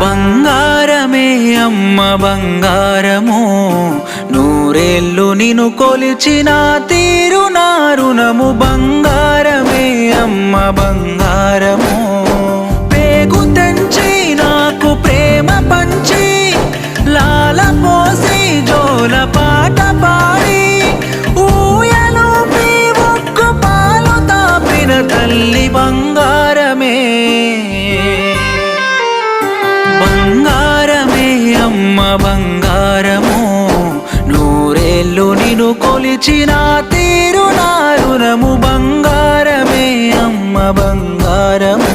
బంగారమే అమ్మ బంగారము, నూరేళ్ళు నిన్ను కొలిచిన తీరు నా రుణము. బంగారమే అమ్మ బంగారము, పేగు తెంచి నాకు ప్రేమ పంచి లాల పోసి జోల పాట పాడి ఊయలూపి ఒక్కు పాలు తాపిన తల్లి బంగారమే. బంగారమే అమ్మ బంగారము, నూరేళ్ళు నిన్ను కొలిచిన తీరు నా రుణము. బంగారమే అమ్మ బంగారము.